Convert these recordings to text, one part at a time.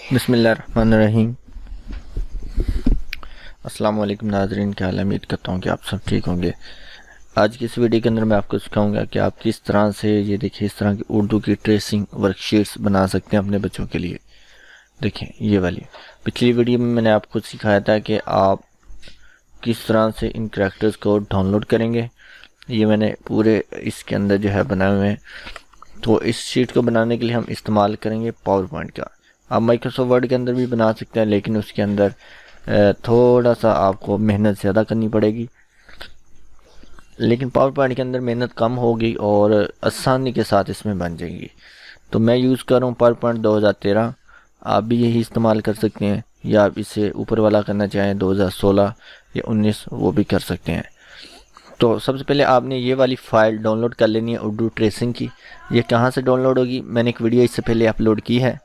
बिस्मिल्लाहिर्रहमानिर्रहीम। अस्सलाम वालेकुम नाज़रीन, क्या हाल है? उम्मीद करता हूँ कि आप सब ठीक होंगे। आज की इस वीडियो के अंदर मैं आपको सिखाऊंगा कि आप किस तरह से ये देखिए इस तरह की उर्दू की ट्रेसिंग वर्कशीट्स बना सकते हैं अपने बच्चों के लिए। देखें ये वाली पिछली वीडियो में मैंने आपको सिखाया था कि आप किस तरह से इन करैक्टर्स को डाउनलोड करेंगे। ये मैंने पूरे इसके अंदर जो है बनाए हुए हैं। तो इस शीट को बनाने के लिए हम इस्तेमाल करेंगे पावर पॉइंट का। आप माइक्रोसॉफ्ट वर्ड के अंदर भी बना सकते हैं, लेकिन उसके अंदर थोड़ा सा आपको मेहनत ज़्यादा करनी पड़ेगी। लेकिन पावर पॉइंट के अंदर मेहनत कम होगी और आसानी के साथ इसमें बन जाएगी। तो मैं यूज़ कर रहा हूँ पावर पॉइंट 2013। आप भी यही इस्तेमाल कर सकते हैं, या आप इसे ऊपर वाला करना चाहें 2016 या 19 वो भी कर सकते हैं। तो सबसे पहले आपने ये वाली फ़ाइल डाउनलोड कर लेनी है उर्दू ट्रेसिंग की। ये कहाँ से डाउनलोड होगी? मैंने एक वीडियो इससे पहले अपलोड की है,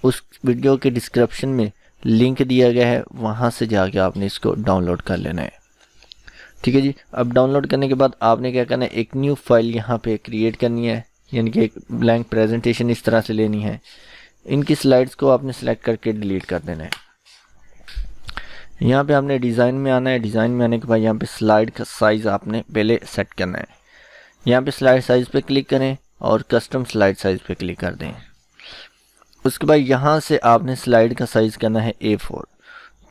उस वीडियो के डिस्क्रिप्शन में लिंक दिया गया है, वहाँ से जाके आपने इसको डाउनलोड कर लेना है। ठीक है जी। अब डाउनलोड करने के बाद आपने क्या करना है, एक न्यू फाइल यहाँ पे क्रिएट करनी है, यानी कि एक ब्लैंक प्रेजेंटेशन इस तरह से लेनी है। इनकी स्लाइड्स को आपने सेलेक्ट करके डिलीट कर देना है। यहाँ पे आपने डिज़ाइन में आना है। डिज़ाइन में आने के बाद यहाँ पे स्लाइड का साइज़ आपने पहले सेट करना है। यहाँ पे स्लाइड साइज़ पे क्लिक करें और कस्टम स्लाइड साइज़ पे क्लिक कर दें। उसके बाद यहाँ से आपने स्लाइड का साइज़ करना है A4।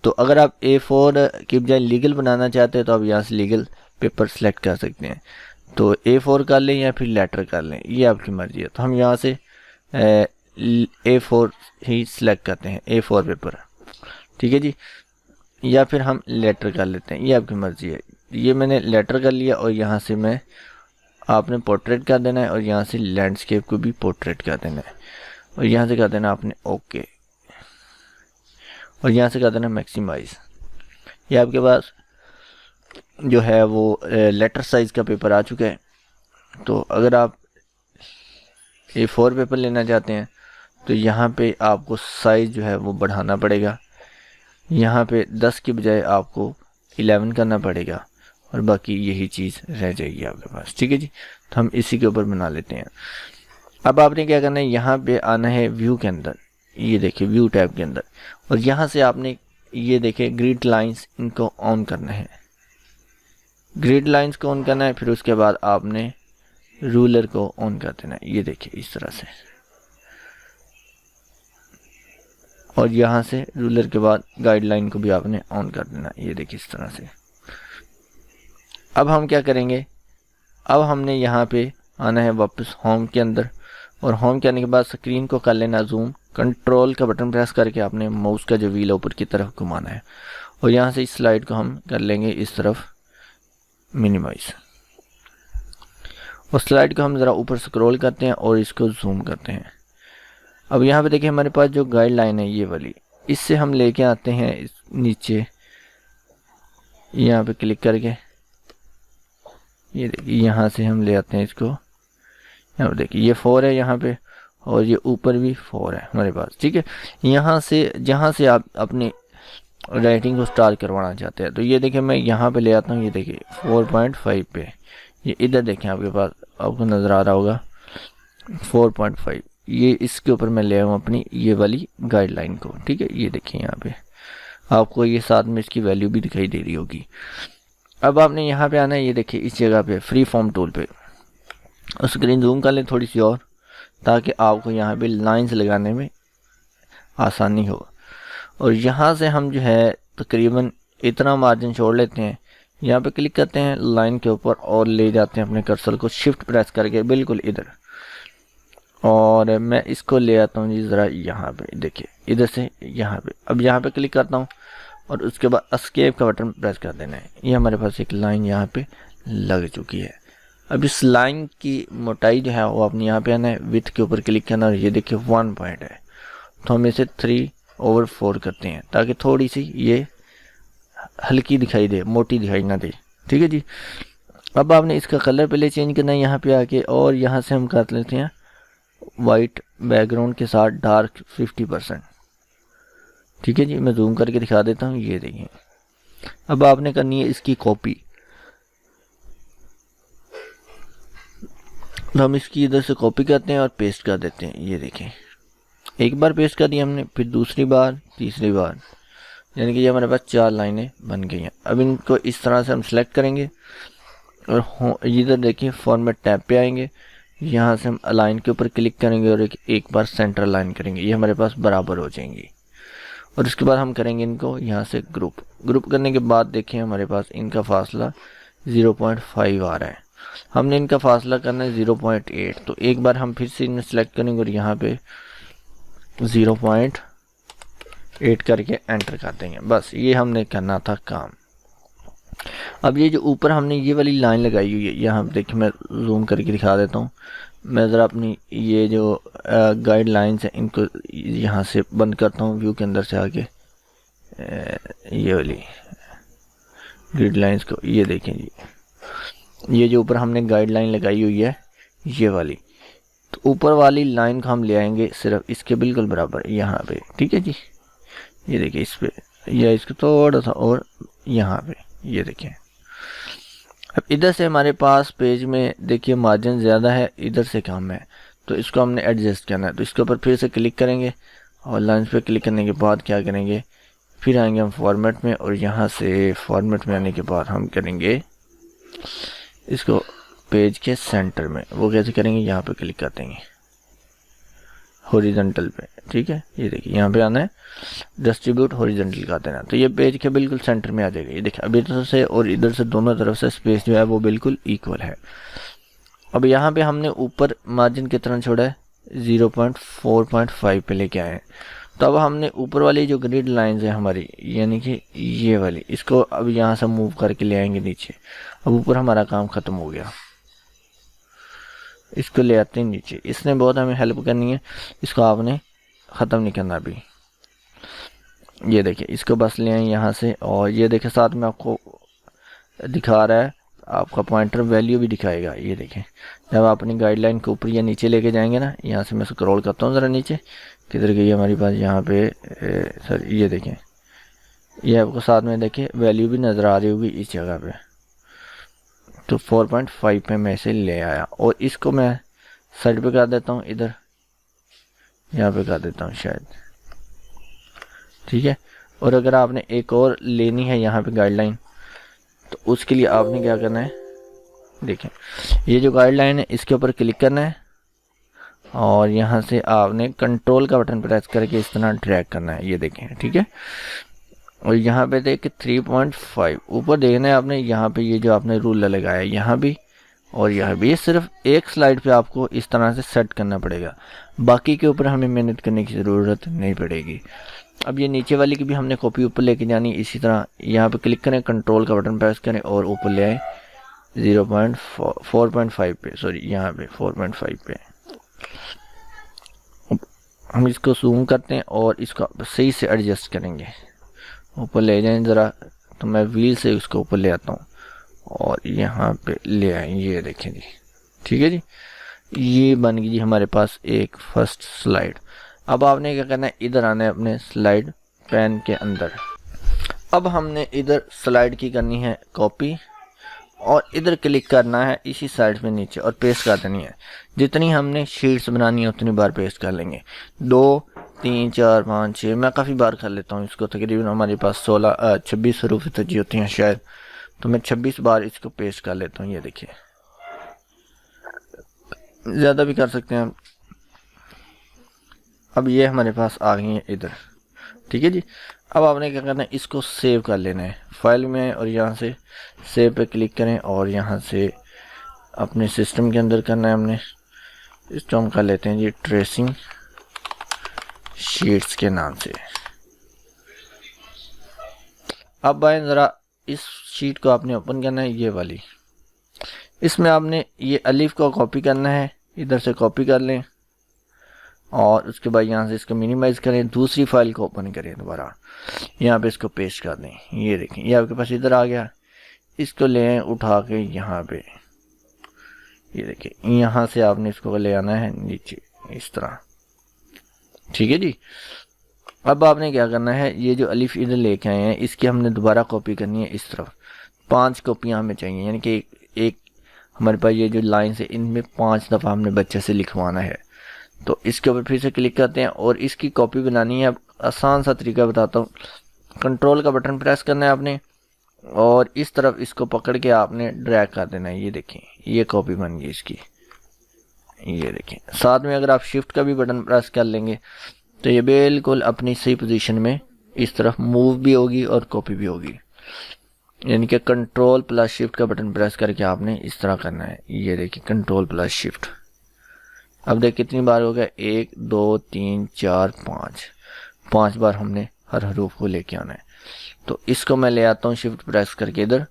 तो अगर आप A4 की बजाय लीगल बनाना चाहते हैं तो आप यहाँ से लीगल पेपर सेलेक्ट कर सकते हैं। तो A4 कर लें या फिर लेटर कर लें, ये आपकी मर्ज़ी है। तो हम यहाँ से A4 ही सिलेक्ट करते हैं, A4 पेपर। ठीक है जी। या फिर हम लेटर कर लेते हैं, ये आपकी मर्ज़ी है। ये मैंने लेटर कर लिया और यहाँ से मैं आपने पोर्ट्रेट कर देना है और यहाँ से लैंडस्केप को भी पोर्ट्रेट कर देना है और यहाँ से कर देना आपने ओके और यहाँ से कर देना मैक्सिमाइज। ये आपके पास जो है वो लेटर साइज़ का पेपर आ चुका है। तो अगर आप A4 पेपर लेना चाहते हैं तो यहाँ पे आपको साइज़ जो है वो बढ़ाना पड़ेगा। यहाँ पे 10 की बजाय आपको 11 करना पड़ेगा और बाकी यही चीज़ रह जाएगी आपके पास। ठीक है जी। तो हम इसी के ऊपर बना लेते हैं। अब आपने क्या करना है, यहाँ पे आना है व्यू के अंदर, ये देखिए व्यू टैब के अंदर, और यहाँ से आपने ये देखिए ग्रिड लाइंस, इनको ऑन करना है। ग्रिड लाइंस को ऑन करना है, फिर उसके बाद आपने रूलर को ऑन कर देना है, ये देखिए इस तरह से। और यहाँ से रूलर के बाद गाइडलाइन को भी आपने ऑन कर देना, ये देखिए इस तरह से। अब हम क्या करेंगे, अब हमने यहाँ पे आना है वापस होम के अंदर, और होम के आने के बाद स्क्रीन को कर लेना जूम। कंट्रोल का बटन प्रेस करके आपने माउस का जो व्हील ऊपर की तरफ घुमाना है और यहाँ से इस स्लाइड को हम कर लेंगे इस तरफ मिनिमाइज। उस स्लाइड को हम ज़रा ऊपर स्क्रॉल करते हैं और इसको जूम करते हैं। अब यहाँ पे देखिए हमारे पास जो गाइडलाइन है ये वाली, इससे हम लेके आते हैं नीचे, यहाँ पे क्लिक करके ये देखिए यहाँ से हम ले आते हैं इसको। यहाँ पे देखिए ये 4 है यहाँ पे, और ये ऊपर भी 4 है हमारे पास। ठीक है। यहाँ से जहाँ से आप अपनी राइटिंग को स्टार्ट करवाना चाहते हैं, तो ये देखिए मैं यहाँ पे ले आता हूँ। ये देखिए 4.5 पे, ये इधर देखें आपके पास, आपको नज़र आ रहा होगा 4.5, ये इसके ऊपर मैं ले आऊँ अपनी ये वाली गाइडलाइन को। ठीक है। ये देखिए यहाँ पे आपको ये साथ में इसकी वैल्यू भी दिखाई दे रही होगी। अब आपने यहाँ पे आना है, ये देखिए इस जगह पे फ्री फॉर्म टूल पे, स्क्रीन जूम कर लें थोड़ी सी और, ताकि आपको यहाँ पे लाइंस लगाने में आसानी हो। और यहाँ से हम जो है तकरीबन इतना मार्जिन छोड़ लेते हैं। यहाँ पे क्लिक करते हैं लाइन के ऊपर और ले जाते हैं अपने कर्सर को शिफ्ट प्रेस करके बिल्कुल इधर, और मैं इसको ले आता हूँ जी ज़रा यहाँ पे, देखिए इधर से यहाँ पे। अब यहाँ पे क्लिक करता हूँ और उसके बाद एस्केप का बटन प्रेस कर देना है। ये हमारे पास एक लाइन यहाँ पे लग चुकी है। अब इस लाइन की मोटाई जो है वो अपने यहाँ पे आना है, विड्थ के ऊपर क्लिक करना, और ये देखिए 1 पॉइंट है, तो हम इसे 3/4 करते हैं ताकि थोड़ी सी ये हल्की दिखाई दे, मोटी दिखाई ना दे। ठीक है जी। अब आपने इसका कलर पहले चेंज करना है यहाँ पे आके, और यहाँ से हम कर लेते हैं वाइट बैकग्राउंड के साथ डार्क 50%। ठीक है जी। मैं जूम करके दिखा देता हूँ, ये देखिए। अब आपने करनी है इसकी कॉपी, तो हम इसकी इधर से कॉपी करते हैं और पेस्ट कर देते हैं, ये देखें एक बार पेस्ट कर दिया हमने, फिर दूसरी बार, तीसरी बार, यानी कि ये हमारे पास 4 लाइनें बन गई हैं। अब इनको इस तरह से हम सेलेक्ट करेंगे और इधर देखिए फॉर्मेट टैब पे आएंगे, यहाँ से हम अलाइन के ऊपर क्लिक करेंगे और एक बार सेंटर अलाइन करेंगे, ये हमारे पास बराबर हो जाएंगी। और उसके बाद हम करेंगे इनको यहाँ से ग्रुप करने के बाद देखिए हमारे पास इनका फासला 0.5 आ रहा है। हमने इनका फासला करना है 0.8, तो एक बार हम फिर से इन्हें सेलेक्ट करेंगे और यहाँ पे 0.8 करके एंटर कर देंगे। बस ये हमने करना था काम। अब ये जो ऊपर हमने ये वाली लाइन लगाई हुई है, यहाँ देखिए मैं जूम करके दिखा देता हूँ। मैं ज़रा अपनी ये जो गाइडलाइंस है इनको यहाँ से बंद करता हूँ, व्यू के अंदर से आके ये वाली ग्रिड लाइंस को, ये देखें जी, ये जो ऊपर हमने गाइडलाइन लगाई हुई है ये वाली, तो ऊपर वाली लाइन को हम ले आएंगे सिर्फ इसके बिल्कुल बराबर यहाँ पे, ठीक है जी। ये देखिए इस पे या इसको थोड़ा सा और यहाँ पे, ये देखें। अब इधर से हमारे पास पेज में देखिए मार्जिन ज़्यादा है, इधर से कम है, तो इसको हमने एडजस्ट करना है। तो इसके ऊपर फिर से क्लिक करेंगे और लाइन्स पे क्लिक करने के बाद क्या करेंगे, फिर आएंगे हम फॉर्मेट में और यहाँ से फॉर्मेट में आने के बाद हम करेंगे इसको पेज के सेंटर में। वो कैसे करेंगे, यहाँ पे क्लिक कर देंगे हॉरिजॉन्टल पे, ठीक है। ये देखिए यहाँ पे आना है, डिस्ट्रीब्यूट हॉरिजॉन्टल का देना, तो ये पेज के बिल्कुल सेंटर में आ जाएगा। ये देखिए अब इधर से और इधर से दोनों तरफ से स्पेस जो है वो बिल्कुल इक्वल है। अब यहाँ पे हमने ऊपर मार्जिन कितना छोड़ा है, 0.4.5 पे लेके आए हैं। तो अब हमने ऊपर वाली जो ग्रिड लाइंस है हमारी, यानी कि ये वाली, इसको अब यहाँ से मूव करके ले आएंगे नीचे। अब ऊपर हमारा काम ख़त्म हो गया, इसको ले आते हैं नीचे। इसने बहुत हमें हेल्प करनी है, इसको आपने ख़त्म नहीं करना अभी। ये देखिए इसको बस ले आए यहाँ से, और ये देखिए साथ में आपको दिखा रहा है, आपका पॉइंटर वैल्यू भी दिखाएगा। ये देखें जब आप अपनी गाइडलाइन को ऊपर या नीचे लेके जाएंगे ना, यहाँ से मैं स्क्रॉल करता हूँ ज़रा नीचे, किधर गई हमारी पास, यहाँ पे सर ये देखें, ये आपको साथ में देखिए वैल्यू भी नज़र आ रही होगी इस जगह पे। तो 4.5 पे मैं इसे ले आया और इसको मैं साइड पे कर देता हूँ, इधर यहाँ पे कर देता हूँ शायद, ठीक है। और अगर आपने एक और लेनी है यहाँ पे गाइडलाइन, तो उसके लिए आपने क्या करना है, देखें ये जो गाइडलाइन है इसके ऊपर क्लिक करना है और यहाँ से आपने कंट्रोल का बटन प्रेस करके इस तरह ड्रैग करना है, ये देखें, ठीक है। और यहाँ पे देखिए 3.5 ऊपर देखना है आपने, यहाँ पे ये जो आपने रूल लगाया है यहाँ भी और यहाँ भी, ये सिर्फ एक स्लाइड पे आपको इस तरह से सेट करना पड़ेगा, बाकी के ऊपर हमें मेहनत करने की ज़रूरत नहीं पड़ेगी। अब ये नीचे वाली की भी हमने कॉपी ऊपर लेके जानी, इसी तरह यहाँ पे क्लिक करें, कंट्रोल का बटन प्रेस करें और ऊपर ले आए 4.5 पे, सॉरी यहाँ पे 4.5 पे। हम इसको जूम करते हैं और इसको सही से एडजस्ट करेंगे, ऊपर ले जाएं ज़रा, तो मैं व्हील से उसको ऊपर ले आता हूँ और यहाँ पे ले आए, ये देखें जी, ठीक है जी। ये बन गई जी हमारे पास एक फर्स्ट स्लाइड। अब आपने क्या करना है, इधर आना है अपने स्लाइड पैन के अंदर। अब हमने इधर स्लाइड की करनी है कॉपी और इधर क्लिक करना है इसी साइड पे नीचे और पेस्ट कर देनी है। जितनी हमने शीट्स बनानी है उतनी बार पेस्ट कर लेंगे, 2 3 4 5 6, मैं काफ़ी बार कर लेता हूँ इसको, तकरीबन हमारे पास 26 हरूफ तजी होती हैं शायद, तो मैं 26 बार इसको पेस्ट कर लेता हूँ। ये देखिए ज़्यादा भी कर सकते हैं हम। अब ये हमारे पास आ गई है इधर, ठीक है जी। अब आपने क्या करना है, इसको सेव कर लेना है फाइल में और यहाँ से सेव पे क्लिक करें और यहाँ से अपने सिस्टम के अंदर करना है हमने। इसको हम कर लेते हैं जी ट्रेसिंग शीट्स के नाम से। अब आए ज़रा, इस शीट को आपने ओपन करना है, ये वाली, इसमें आपने ये अलिफ को कॉपी करना है, इधर से कॉपी कर लें और उसके बाद यहाँ से इसको मिनिमाइज़ करें, दूसरी फाइल को ओपन करें दोबारा, यहाँ पे इसको पेस्ट कर दें। ये देखें ये आपके पास इधर आ गया, इसको ले उठा के यहाँ पे, ये देखिए यहाँ से आपने इसको ले आना है नीचे इस तरह, ठीक है जी। अब आपने क्या करना है, ये जो अलिफ इधर लेके आए हैं इसकी हमने दोबारा कॉपी करनी है इस तरफ, 5 कॉपियाँ हमें चाहिए, यानी कि एक हमारे पास ये जो लाइन है इनमें 5 दफ़ा हमने बच्चे से लिखवाना है। तो इसके ऊपर फिर से क्लिक करते हैं और इसकी कॉपी बनानी है। अब आसान सा तरीका बताता हूँ, कंट्रोल का बटन प्रेस करना है आपने और इस तरफ इसको पकड़ के आपने ड्रैग कर देना है। ये देखें, ये कॉपी बन गई इसकी, ये देखें। साथ में अगर आप शिफ्ट का भी बटन प्रेस कर लेंगे तो ये बिल्कुल अपनी सही पोजीशन में इस तरफ मूव भी होगी और कॉपी भी होगी। यानी कि कंट्रोल प्लस शिफ्ट का बटन प्रेस करके आपने इस तरह करना है। ये देखिए कंट्रोल प्लस शिफ्ट। अब देख कितनी बार हो गया, 1 2 3 4 5 बार हमने हर हरूफ को लेके आना है। तो इसको मैं ले आता हूँ शिफ्ट प्रेस करके इधर।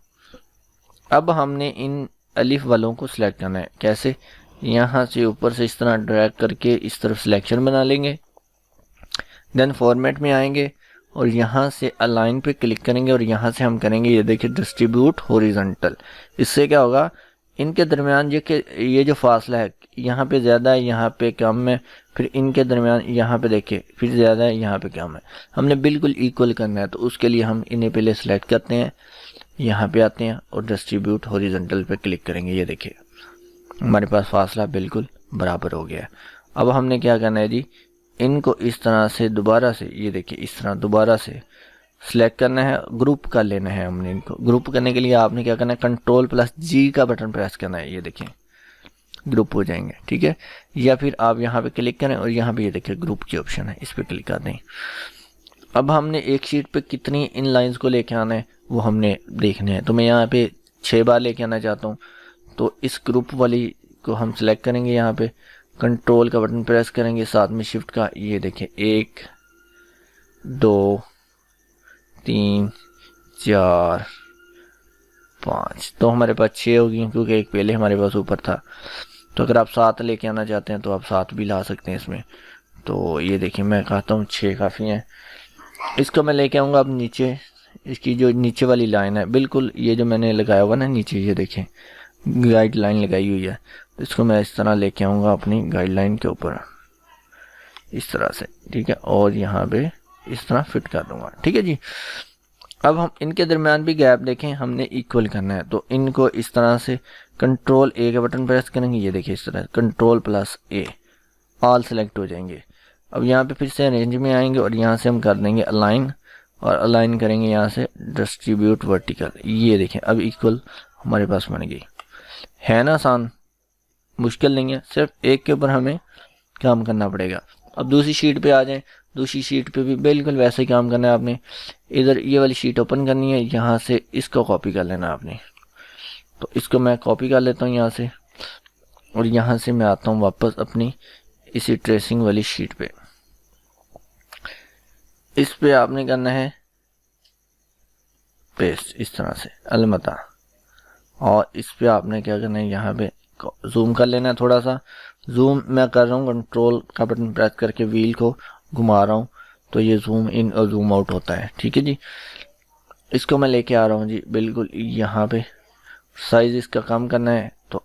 अब हमने इन अलिफ वालों को सिलेक्ट करना है। कैसे, यहाँ से ऊपर से इस तरह ड्रैग करके इस तरफ सिलेक्शन बना लेंगे, देन फॉर्मेट में आएंगे और यहाँ से अलाइन पे क्लिक करेंगे और यहाँ से हम करेंगे, ये देखिए डिस्ट्रीब्यूट हॉरिजॉन्टल। इससे क्या होगा, इनके दरमियान ये जो फासला है यहाँ पे ज़्यादा है, यहाँ पे कम है, फिर इनके दरमियान यहाँ पे देखिए फिर ज़्यादा है, यहाँ पे कम है। हमने बिल्कुल इक्वल करना है, तो उसके लिए हम इन्हें पहले सेलेक्ट करते हैं, यहाँ पे आते हैं और डिस्ट्रीब्यूट हॉरिजॉन्टल पे क्लिक करेंगे। ये देखिए हमारे पास फासला बिल्कुल बराबर हो गया है। अब हमने क्या करना है जी, इनको इस तरह से दोबारा से, ये देखिए इस तरह दोबारा से सिलेक्ट करना है, ग्रुप कर लेना है। हमने इनको ग्रुप करने के लिए आपने क्या करना है, कंट्रोल प्लस जी का बटन प्रेस करना है। ये देखिए ग्रुप हो जाएंगे, ठीक है। या फिर आप यहाँ पे क्लिक करें और यहाँ पे ये देखिए ग्रुप की ऑप्शन है, इस पर क्लिक कर दें। अब हमने एक शीट पे कितनी इन लाइंस को लेके आना है वो हमने देखने हैं। तो मैं यहाँ पे 6 बार लेके आना चाहता हूँ, तो इस ग्रुप वाली को हम सिलेक्ट करेंगे, यहाँ पे कंट्रोल का बटन प्रेस करेंगे, साथ में शिफ्ट का। ये देखिए 1 2 3 4 5, तो हमारे पास 6 हो गई क्योंकि एक पहले हमारे पास ऊपर था। तो अगर आप 7 लेके आना चाहते हैं तो आप 7 भी ला सकते हैं इसमें। तो ये देखिए मैं कहता हूँ 6 काफ़ी हैं। इसको मैं लेके आऊँगा अब नीचे, इसकी जो नीचे वाली लाइन है बिल्कुल, ये जो मैंने लगाया हुआ ना नीचे, ये देखें गाइड लाइन लगाई हुई है, तो इसको मैं इस तरह लेके आऊँगा अपनी गाइडलाइन के ऊपर इस तरह से, ठीक है। और यहाँ पे इस तरह फिट कर दूंगा, ठीक है जी। अब हम इनके दरमियान भी गैप देखें, हमने इक्वल करना है, तो इनको इस तरह से कंट्रोल ए का बटन प्रेस करेंगे। ये देखिए इस तरह कंट्रोल प्लस ए, ऑल सेलेक्ट हो जाएंगे। अब यहाँ पे फिर से अरेंज में आएंगे और यहाँ से हम कर देंगे अलाइन, और अलाइन करेंगे यहाँ से डिस्ट्रीब्यूट वर्टिकल। ये देखें अब इक्वल हमारे पास बन गई है ना। आसान, मुश्किल नहीं है, सिर्फ एक के ऊपर हमें काम करना पड़ेगा। अब दूसरी शीट पे आ जाएं, दूसरी शीट पे भी बिल्कुल वैसे ही काम करना है आपने। इधर ये वाली शीट ओपन करनी है, यहाँ से इसको कॉपी कर लेना आपने। तो इसको मैं कॉपी कर लेता हूँ यहाँ से, और यहाँ से मैं आता हूँ वापस अपनी इसी ट्रेसिंग वाली शीट पे। इस पे आपने करना है पेस्ट इस तरह से अलमता, और इस पे आपने क्या करना है, यहाँ पे जूम कर लेना है। थोड़ा सा जूम मैं कर रहा हूँ, कंट्रोल का बटन प्रेस करके व्हील को घुमा रहा हूँ, तो ये जूम इन और जूम आउट होता है, ठीक है जी। इसको मैं लेके आ रहा हूँ जी बिल्कुल यहाँ पे, साइज इसका कम करना है, तो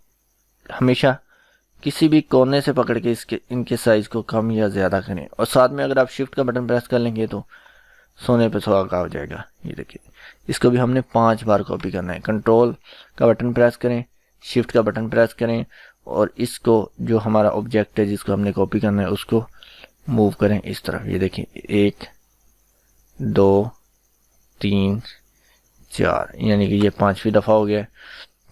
हमेशा किसी भी कोने से पकड़ के इनके साइज को कम या ज़्यादा करें। और साथ में अगर आप शिफ्ट का बटन प्रेस कर लेंगे तो सोने पे सुहागा हो जाएगा। ये देखिए इसको भी हमने 5 बार कॉपी करना है। कंट्रोल का बटन प्रेस करें, शिफ्ट का बटन प्रेस करें, और इसको जो हमारा ऑब्जेक्ट है जिसको हमने कॉपी करना है उसको मूव करें इस तरफ। ये देखिए 1 2 3 4, यानी कि ये 5वीं दफ़ा हो गया।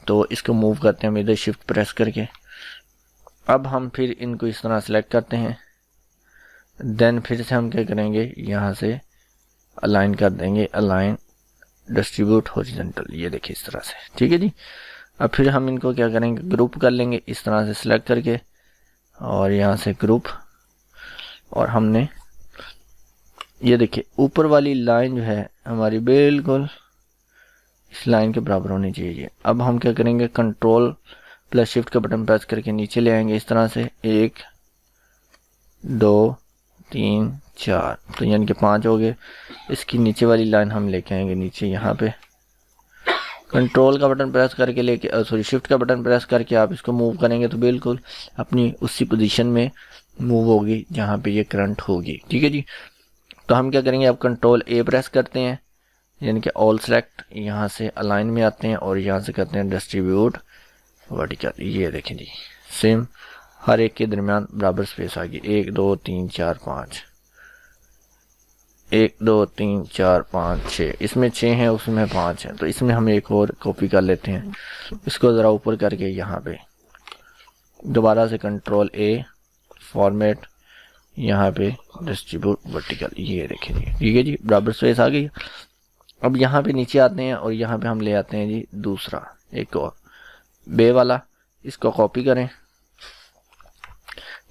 तो इसको मूव करते हैं हम इधर शिफ्ट प्रेस करके। अब हम फिर इनको इस तरह सेलेक्ट करते हैं, देन फिर से हम क्या करेंगे, यहाँ से अलाइन कर देंगे, अलाइन डिस्ट्रीब्यूट हॉरिजॉन्टल। ये देखिए इस तरह से, ठीक है जी। अब फिर हम इनको क्या करेंगे, ग्रुप कर लेंगे इस तरह से सिलेक्ट करके, और यहाँ से ग्रुप, और हमने ये देखिए ऊपर वाली लाइन जो है हमारी बिल्कुल इस लाइन के बराबर होनी चाहिए। अब हम क्या करेंगे, कंट्रोल प्लस शिफ्ट का बटन प्रेस करके नीचे ले आएंगे इस तरह से, 1 2 3 4, तो यानी कि 5 हो गए। इसकी नीचे वाली लाइन हम लेके आएंगे नीचे, यहाँ पे कंट्रोल का बटन प्रेस करके लेके सॉरी शिफ्ट का बटन प्रेस करके आप इसको मूव करेंगे तो बिल्कुल अपनी उसी पोजीशन में मूव होगी जहाँ पे ये करंट होगी, ठीक है जी। तो हम क्या करेंगे, अब कंट्रोल ए प्रेस करते हैं, यानी कि ऑल सेलेक्ट, यहाँ से अलाइन में आते हैं और यहाँ से करते हैं डिस्ट्रीब्यूट वर्टिकल। ये देखें जी सेम हर एक के दरमियान बराबर स्पेस आ गई, 1 2 3 4 5, 1 2 3 4 5 6, इसमें 6 हैं उसमें 5 हैं, तो इसमें हम एक और कॉपी कर लेते हैं। इसको ज़रा ऊपर करके यहाँ पे दोबारा से कंट्रोल ए, फॉर्मेट, यहाँ पे डिस्ट्रीब्यूट वर्टिकल, ये देखें जी, ठीक है जी, बराबर स्पेस आ गई। अब यहाँ पे नीचे आते हैं और यहाँ पे हम ले आते हैं जी दूसरा एक और बे वाला, इसको कॉपी करें,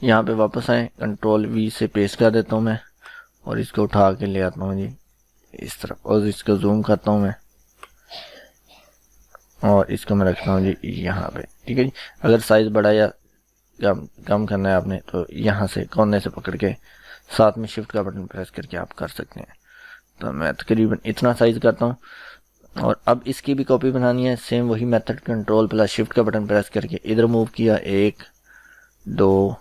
यहाँ पे वापस आए, कंट्रोल वी से पेस्ट कर देता हूँ मैं और इसको उठा के ले आता हूँ जी इस तरफ और इसको जूम करता हूँ मैं और इसको मैं रखता हूँ जी यहाँ पे, ठीक है जी। अगर साइज़ बड़ा या कम करना है आपने तो यहाँ से कोने से पकड़ के साथ में शिफ्ट का बटन प्रेस करके आप कर सकते हैं। तो मैं तकरीबन इतना साइज़ करता हूँ और अब इसकी भी कॉपी बनानी है, सेम वही मेथड, कंट्रोल प्लस शिफ्ट का बटन प्रेस करके इधर मूव किया, 1 2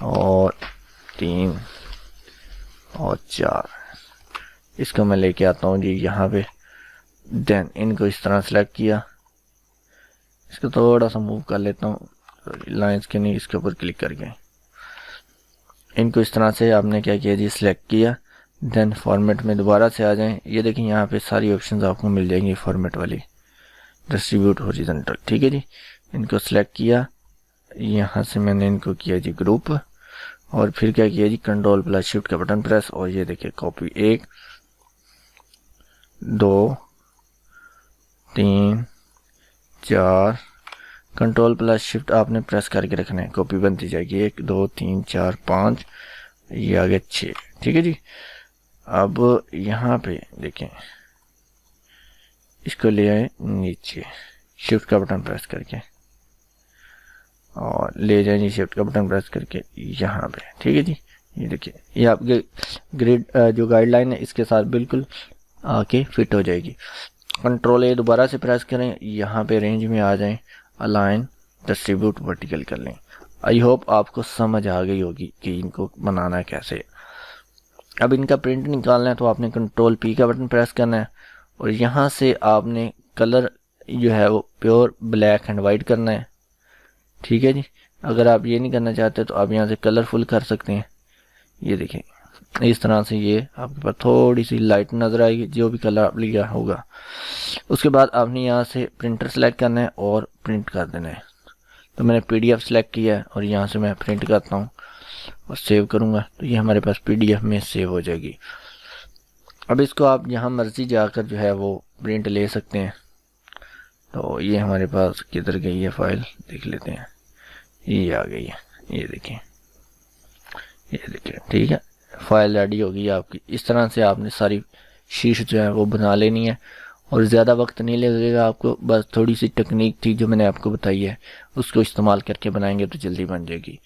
और 3 और 4, इसको मैं लेके आता हूँ जी यहाँ पे। देन इनको इस तरह सेलेक्ट किया, इसको थोड़ा सा मूव कर लेता हूँ लाइंस के नहीं, इसके ऊपर क्लिक करके इनको इस तरह से आपने क्या किया जी सिलेक्ट किया। देन फॉर्मेट में दोबारा से आ जाएं, ये देखिए यहाँ पे सारी ऑप्शंस आपको मिल जाएंगी फॉर्मेट वाली, डिस्ट्रीब्यूट हॉरिजॉन्टल, ठीक है जी। इनको सिलेक्ट किया, यहाँ से मैंने इनको किया जी ग्रुप और फिर क्या किया जी कंट्रोल प्लस शिफ्ट का बटन प्रेस और ये देखिए कॉपी 1 2 3 4, कंट्रोल प्लस शिफ्ट आपने प्रेस करके रखना है, कॉपी बनती जाएगी 1 2 3 4 5, ये आगे 6, ठीक है जी। अब यहाँ पे देखें, इसको ले आए नीचे शिफ्ट का बटन प्रेस करके और ले जाए जी शिफ्ट का बटन प्रेस करके यहाँ पे, ठीक है जी। ये देखिए ये आपके ग्रिड जो गाइडलाइन है इसके साथ बिल्कुल आके फिट हो जाएगी। कंट्रोल ए दोबारा से प्रेस करें, यहाँ पे रेंज में आ जाएं, अलाइन डिस्ट्रीब्यूट वर्टिकल कर लें। आई होप आपको समझ आ गई होगी कि इनको बनाना कैसे। अब इनका प्रिंट निकालना है तो आपने कंट्रोल पी का बटन प्रेस करना है और यहाँ से आपने कलर जो है वो प्योर ब्लैक एंड वाइट करना है, ठीक है जी। अगर आप ये नहीं करना चाहते तो आप यहाँ से कलरफुल कर सकते हैं। ये देखें इस तरह से ये आपके पास थोड़ी सी लाइट नज़र आएगी जो भी कलर आप लिया होगा। उसके बाद आपने यहाँ से प्रिंटर सेलेक्ट करना है और प्रिंट कर देना है। तो मैंने PDF सेलेक्ट किया है और यहाँ से मैं प्रिंट करता हूँ और सेव करूँगा तो ये हमारे पास PDF में सेव हो जाएगी। अब इसको आप जहाँ मर्जी जाकर जो है वो प्रिंट ले सकते हैं। तो ये हमारे पास किधर गई है फाइल, देख लेते हैं, ये आ गई है, ये देखें, ठीक है, फाइल रेडी होगी आपकी। इस तरह से आपने सारी शीट जो है वो बना लेनी है और ज़्यादा वक्त नहीं लगेगा आपको, बस थोड़ी सी टेक्निक थी जो मैंने आपको बताई है उसको इस्तेमाल करके बनाएंगे तो जल्दी बन जाएगी।